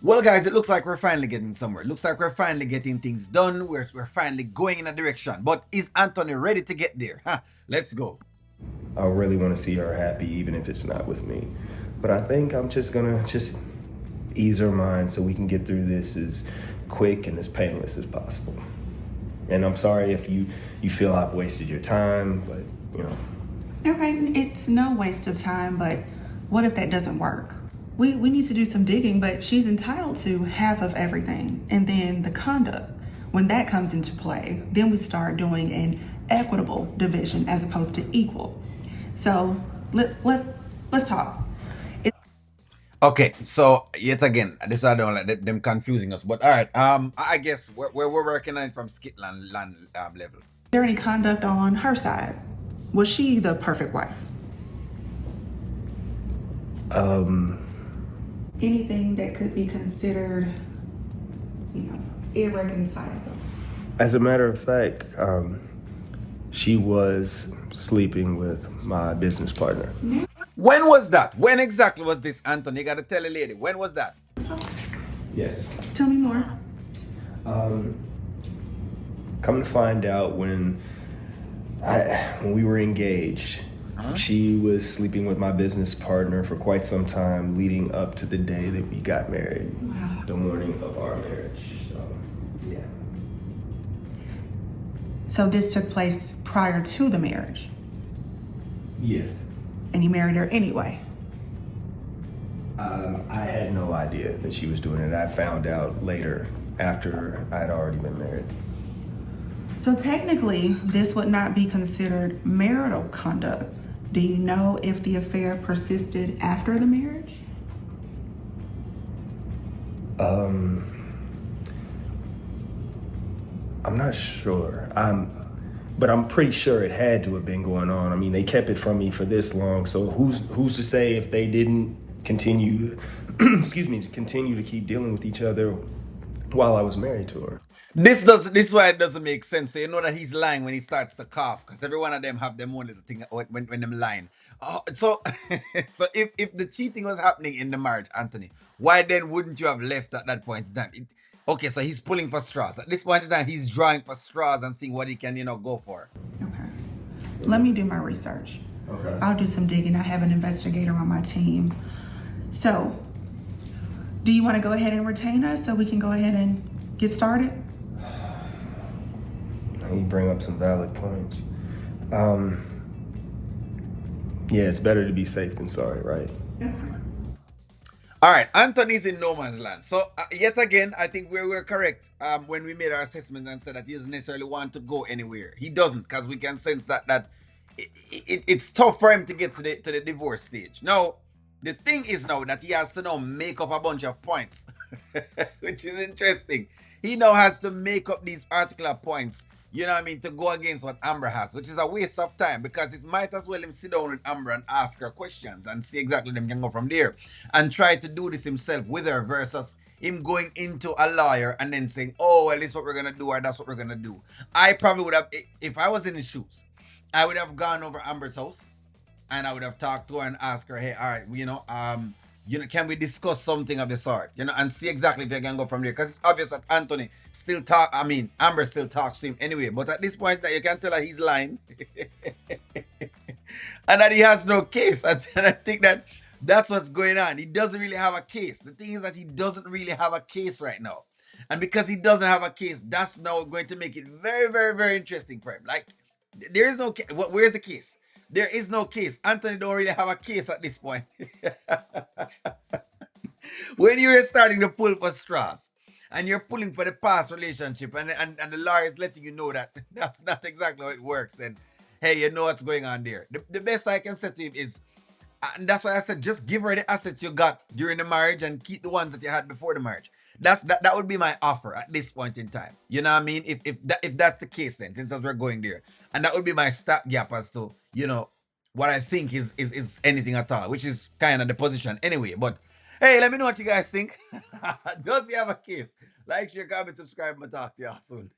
Well, guys, it looks like we're finally getting somewhere. It looks like we're finally getting things done. We're finally going in a direction. But is Anthony ready to get there? Let's go. I really want to see her happy, even if it's not with me. But I think I'm just gonna just ease her mind so we can get through this as quick and as painless as possible. And I'm sorry if you feel I've wasted your time, but you know, Okay, it's no waste of time, but what if that doesn't work? We need to do some digging, but she's entitled to half of everything. And then the conduct, when that comes into play, then we start doing an equitable division as opposed to equal. So let's talk. Okay, so yet again, this I don't like them confusing us. But all right, I guess we're working on it from skitland land level. Is there any conduct on her side? Was she the perfect wife? um, Anything that could be considered, irreconcilable? as a matter of fact, she was sleeping with my business partner. When was that? When exactly was this, Anthony? You gotta tell a lady. When was that? Yes. Tell me more. Um, come to find out when we were engaged, Huh? she was sleeping with my business partner for quite some time leading up to the day that we got married, Wow. the morning of our marriage. Yeah. So this took place prior to the marriage, Yes. and you married her anyway. I had no idea that she was doing it. I found out later after I'd already been married. So technically, this would not be considered marital conduct. Do you know if the affair persisted after the marriage? Um, I'm not sure. But I'm pretty sure it had to have been going on. I mean, they kept it from me for this long, so who's to say if they didn't continue, excuse me, continue to keep dealing with each other while I was married to her. This is why it doesn't make sense. So you know that he's lying when he starts to cough, because every one of them have their own little thing when them lying. So so if the cheating was happening in the marriage, Anthony, why then wouldn't you have left at that point in time? Okay, so he's pulling for straws. At this point in time, he's drawing for straws and seeing what he can, go for. Okay. Let me do my research. Okay. I'll do some digging. I have an investigator on my team. So, do you want to go ahead and retain us so we can go ahead and get started? You bring up some valid points. Um, yeah, it's better to be safe than sorry, right? Okay. All right, Anthony's in no man's land. So yet again, I think we were correct when we made our assessment and said that he doesn't necessarily want to go anywhere. He doesn't, because we can sense that it's tough for him to get to the divorce stage. Now, the thing is now that he has to now make up a bunch of points, which is interesting. He now has to make up these particular points, you know what I mean, to go against what Amber has, which is a waste of time, because it might as well him sit down with Amber and ask her questions and see exactly them can go from there, and try to do this himself with her versus him going into a lawyer and then saying, oh, well, this is what we're gonna do, or that's what we're gonna do. I probably would have, if I was in his shoes, I would have gone over Amber's house and I would have talked to her and asked her, hey, all right, can we discuss something of the sort, and see exactly if you can go from there, because it's obvious that Anthony still talk. I mean, Amber still talks to him anyway, but at this point, that you can tell her he's lying, and that he has no case. And I think that's what's going on. He doesn't really have a case. The thing is that he doesn't really have a case right now, and because he doesn't have a case, that's now going to make it very, very, very interesting for him. Like, there is no case. Where's the case? There is no case. Anthony don't really have a case at this point. When you're starting to pull for straws and you're pulling for the past relationship, and the lawyer is letting you know that that's not exactly how it works, then hey, you know what's going on there. The best I can say to him is, and that's why I said, just give her the assets you got during the marriage and keep the ones that you had before the marriage. That would be my offer at this point in time. You know what I mean? If that's the case, then, since as we're going there, and that would be my stopgap as to, what I think is anything at all, which is kind of the position anyway. But hey, let me know what you guys think. Does he have a case? Like, share, comment, subscribe, and talk to you all soon.